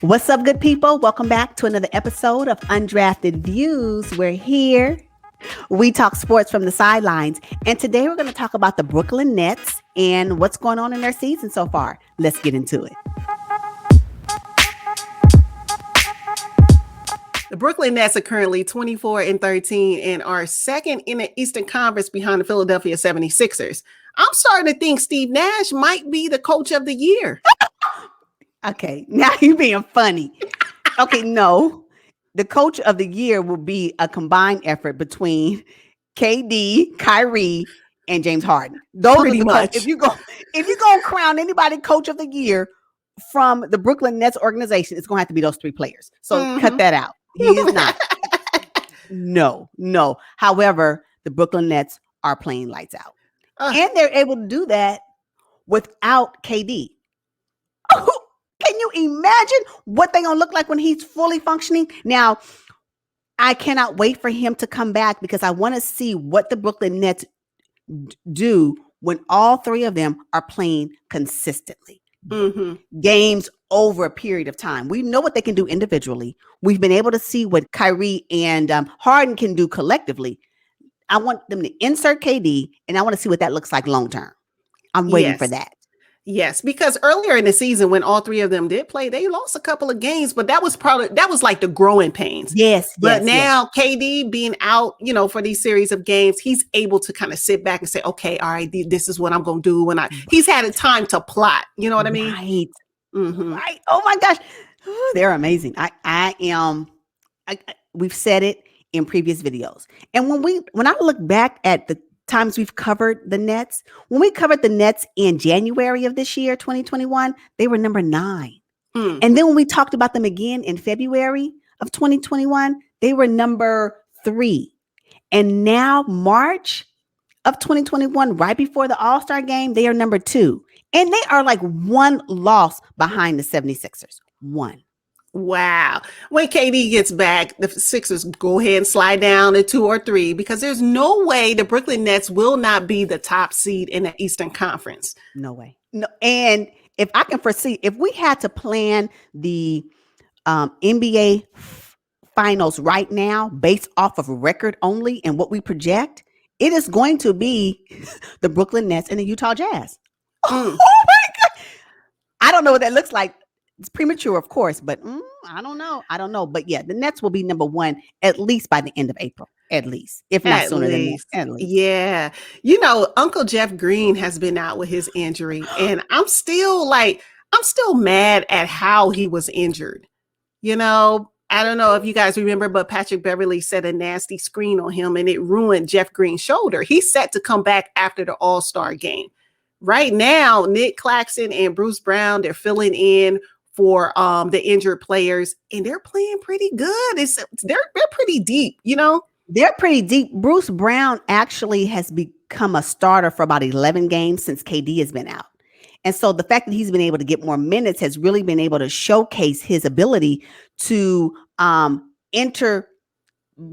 What's up, good people? Welcome back to another episode of Undrafted Views. We're here. We talk sports from the sidelines. And today we're going to talk about the Brooklyn Nets and what's going on in their season so far. Let's get into it. The Brooklyn Nets are currently 24-13 and are second in the Eastern Conference behind the Philadelphia 76ers. I'm starting to think Steve Nash might be the coach of the year. Okay, now you're being funny. Okay, no. The coach of the year will be a combined effort between KD, Kyrie, and James Harden. Those Pretty are the much. If you go crown anybody coach of the year from the Brooklyn Nets organization, it's going to have to be those three players. So cut that out. He is not. No. However, the Brooklyn Nets are playing lights out. And they're able to do that without KD. Can you imagine what they're going to look like when he's fully functioning? Now, I cannot wait for him to come back because I want to see what the Brooklyn Nets do when all three of them are playing consistently. Games over a period of time. We know what they can do individually. We've been able to see what Kyrie and Harden can do collectively. I want them to insert KD, and I want to see what that looks like long term. I'm waiting for that. Yes, because earlier in the season, when all three of them did play, they lost a couple of games, but that was like the growing pains. But now KD being out, for these series of games, he's able to kind of sit back and say, okay, all right, this is what I'm going to do. He's had a time to plot. You know what I mean? Right. Right. Oh my gosh. They're amazing. We've said it in previous videos. And when I look back at the times we've covered the Nets, when we covered the Nets in January of this year, 2021, they were number 9. And then when we talked about them again in February of 2021, they were number 3. And now March of 2021, right before the All-Star game, they are number 2. And they are like one loss behind the 76ers. One. Wow. When KD gets back, the Sixers go ahead and slide down to 2 or 3 because there's no way the Brooklyn Nets will not be the top seed in the Eastern Conference. No way. No. And if I can foresee, if we had to plan the NBA finals right now based off of record only and what we project, it is going to be the Brooklyn Nets and the Utah Jazz. Oh my God. I don't know what that looks like. It's premature, of course, but I don't know. But yeah, the Nets will be number 1 at least by the end of April, at least, if not sooner than that. At least. Yeah. Uncle Jeff Green has been out with his injury, and I'm still mad at how he was injured. I don't know if you guys remember, but Patrick Beverley set a nasty screen on him, and it ruined Jeff Green's shoulder. He's set to come back after the All-Star game. Right now, Nick Claxton and Bruce Brown, they're filling in for the injured players, and they're playing pretty good. They're pretty deep, They're pretty deep. Bruce Brown actually has become a starter for about 11 games since KD has been out. And so the fact that he's been able to get more minutes has really been able to showcase his ability to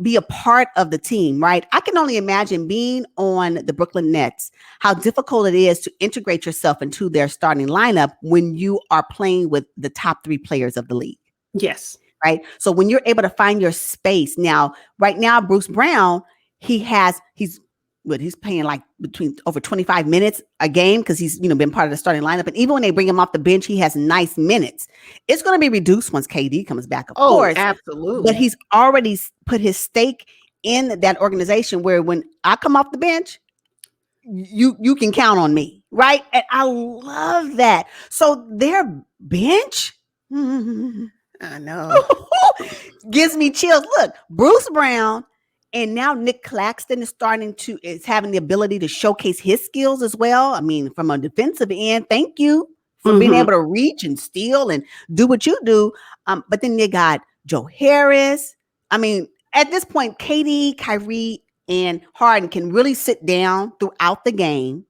be a part of the team, right? I can only imagine being on the Brooklyn Nets, how difficult it is to integrate yourself into their starting lineup when you are playing with the top 3 players of the league. Yes. Right. So when you're able to find your space now, right now, Bruce Brown, he's playing like between over 25 minutes a game because he's, been part of the starting lineup. And even when they bring him off the bench, he has nice minutes. It's going to be reduced once KD comes back, of course. Absolutely. But he's already put his stake in that organization where when I come off the bench, you can count on me. Right. And I love that. So their bench, I know, gives me chills. Look, Bruce Brown. And now Nick Claxton is having the ability to showcase his skills as well. I mean, from a defensive end, thank you for being able to reach and steal and do what you do. But then you got Joe Harris. I mean, at this point, KD, Kyrie, and Harden can really sit down throughout the game,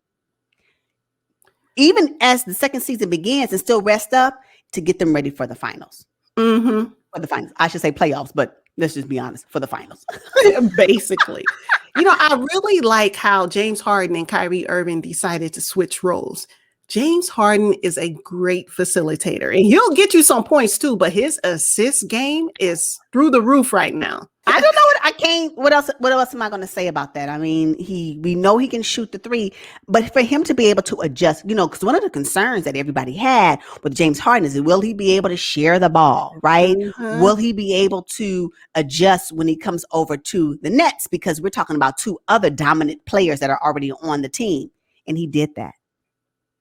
even as the second season begins, and still rest up to get them ready for the finals. For the finals. I should say playoffs, but let's just be honest, for the finals. Basically. I really like how James Harden and Kyrie Irving decided to switch roles. James Harden is a great facilitator, and he'll get you some points too, but his assist game is through the roof right now. I don't know what I can't. What else am I going to say about that? I mean, we know he can shoot the three, but for him to be able to adjust, because one of the concerns that everybody had with James Harden is, will he be able to share the ball, right? Mm-hmm. Will he be able to adjust when he comes over to the Nets? Because we're talking about two other dominant players that are already on the team, and he did that.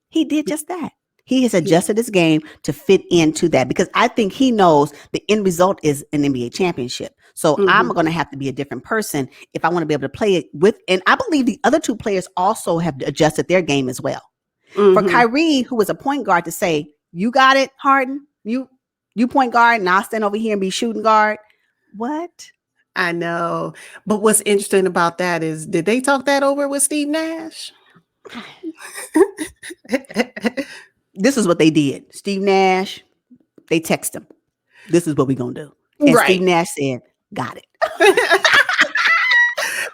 He did just that. He has adjusted his game to fit into that, because I think he knows the end result is an NBA championship. So I'm going to have to be a different person if I want to be able to play it with. And I believe the other two players also have adjusted their game as well. For Kyrie, who was a point guard, to say, you got it, Harden, you point guard, and I'll stand over here and be shooting guard. What? I know. But what's interesting about that is, did they talk that over with Steve Nash? This is what they did. Steve Nash, they text him, this is what we're going to do. And Steve Nash said, got it.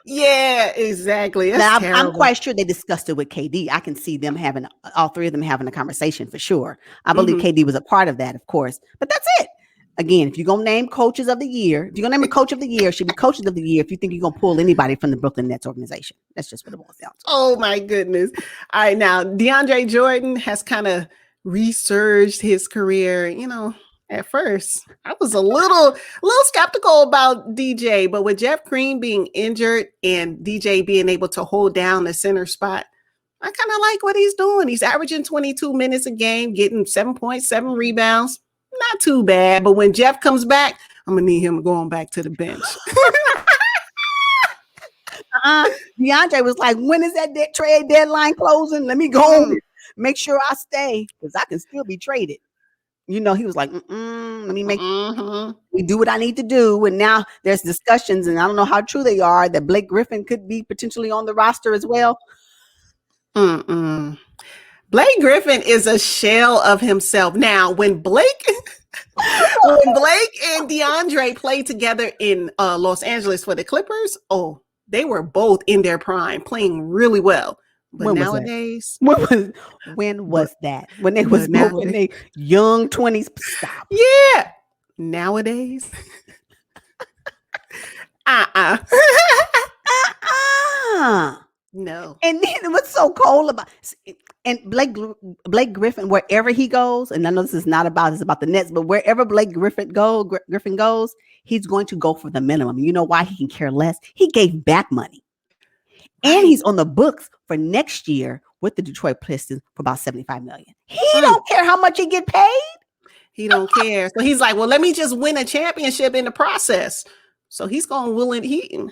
Yeah, exactly. Now, I'm quite sure they discussed it with KD. I can see them all three of them having a conversation for sure. I believe KD was a part of that, of course. But that's it. Again, if you're going to name coaches of the year, if you're going to name a coach of the year, it should be coaches of the year if you think you're going to pull anybody from the Brooklyn Nets organization. That's just what it boils down to. Oh, my goodness. All right, now, DeAndre Jordan has kind of resurged his career. At first, I was a little skeptical about DJ, but with Jeff Green being injured and DJ being able to hold down the center spot, I kind of like what he's doing. He's averaging 22 minutes a game, getting 7.7 rebounds. Not too bad, but when Jeff comes back, I'm gonna need him going back to the bench. DeAndre was like, when is that trade deadline closing? Let me go make sure I stay, because I can still be traded. He was like, let me make me do what I need to do. And now there's discussions, and I don't know how true they are, that Blake Griffin could be potentially on the roster as well. Blake Griffin is a shell of himself. Now, when Blake and DeAndre played together in Los Angeles for the Clippers, they were both in their prime, playing really well. But when nowadays, when was that? When they was both in their young 20s? Stop. Yeah. Nowadays. No. And then what's so cold about and Blake Griffin, wherever he goes, and I know this is about the Nets, but wherever Blake Griffin goes, he's going to go for the minimum. You know why? He can care less. He gave back money. And he's on the books for next year with the Detroit Pistons for about $75 million. He don't care how much he get paid. He don't care. So he's like, well, let me just win a championship in the process. So he's going he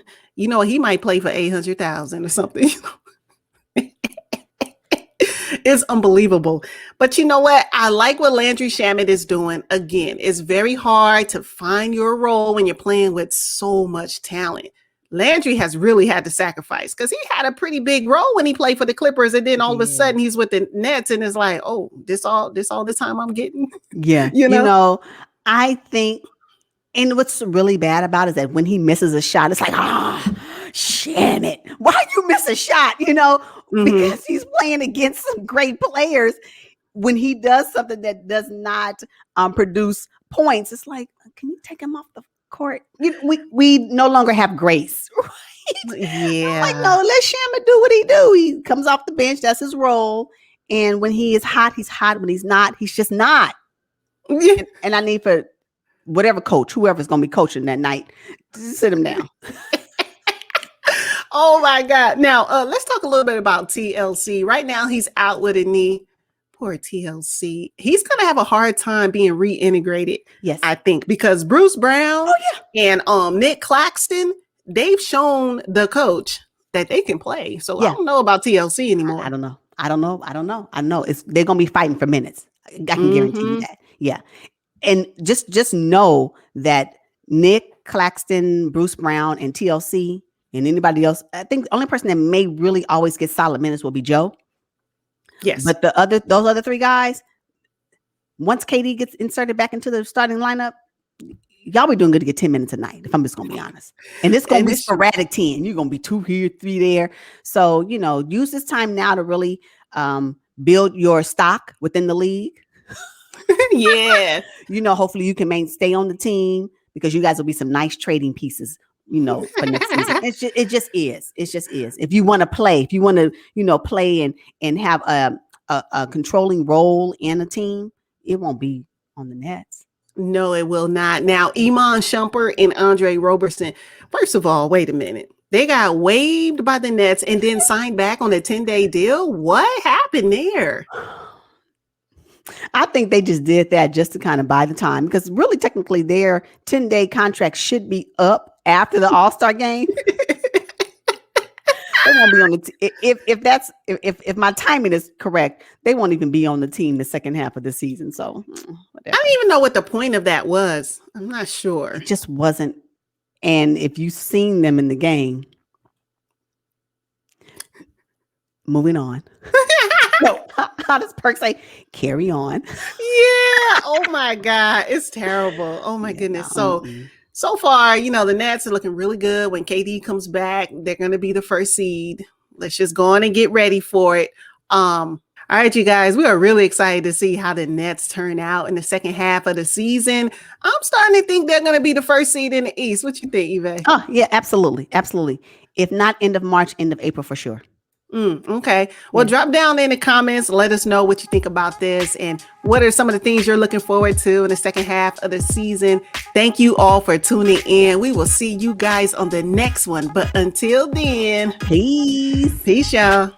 might play for 800,000 or something. It's unbelievable. But you know what? I like what Landry Shamet is doing. Again, it's very hard to find your role when you're playing with so much talent. Landry has really had to sacrifice, because he had a pretty big role when he played for the Clippers, and then all of a sudden he's with the Nets, and it's like, this all the time I'm getting. Yeah, I think, and what's really bad about it is that when he misses a shot, it's like, sham it. Why you miss a shot? Because he's playing against some great players. When he does something that does not produce points, it's like, can you take him off the court? We no longer have grace. Right? Yeah. I'm like, no, let Shamet do what he do. He comes off the bench. That's his role. And when he is hot, he's hot. When he's not, he's just not. And I need for whatever coach, whoever's going to be coaching that night, just sit him down. Oh my God. Now, let's talk a little bit about TLC. Right now, he's out with a knee. Poor TLC. He's going to have a hard time being reintegrated, yes, I think, because Bruce Brown and Nick Claxton, they've shown the coach that they can play. So I don't know about TLC anymore. I don't know. I know they're going to be fighting for minutes. I can guarantee you that. Yeah. And just know that Nick Claxton, Bruce Brown, and TLC, and anybody else, I think the only person that may really always get solid minutes will be Joe. Yes. But those other three guys, once KD gets inserted back into the starting lineup, y'all be doing good to get 10 minutes a night, if I'm just going to be honest. And it's going to be sporadic 10. You're going to be 2 here, 3 there. So, use this time now to really build your stock within the league. Yeah. Hopefully you can stay on the team because you guys will be some nice trading pieces, for next season. It just is. If you want to play, play and have a controlling role in a team, it won't be on the Nets. No, it will not. Now, Iman Shumpert and Andre Roberson. First of all, wait a minute. They got waived by the Nets and then signed back on a 10-day deal. What happened there? I think they just did that just to kind of buy the time because really technically their 10-day contract should be up after the All-Star game. They won't be on the if my timing is correct, they won't even be on the team the second half of the season. So I don't even know what the point of that was. I'm not sure. It just wasn't. And if you've seen them in the game, moving on. No, how does Perk say? Carry on. Yeah. Oh my God. It's terrible. Oh my goodness. So far, the Nets are looking really good. When KD comes back, they're going to be the first seed. Let's just go on and get ready for it. All right, you guys, we are really excited to see how the Nets turn out in the second half of the season. I'm starting to think they're going to be the first seed in the East. What you think, Eve? Oh, yeah, absolutely. Absolutely. If not end of March, end of April for sure. Okay. Well, drop down in the comments. Let us know what you think about this and what are some of the things you're looking forward to in the second half of the season. Thank you all for tuning in. We will see you guys on the next one. But until then, peace. Peace, y'all.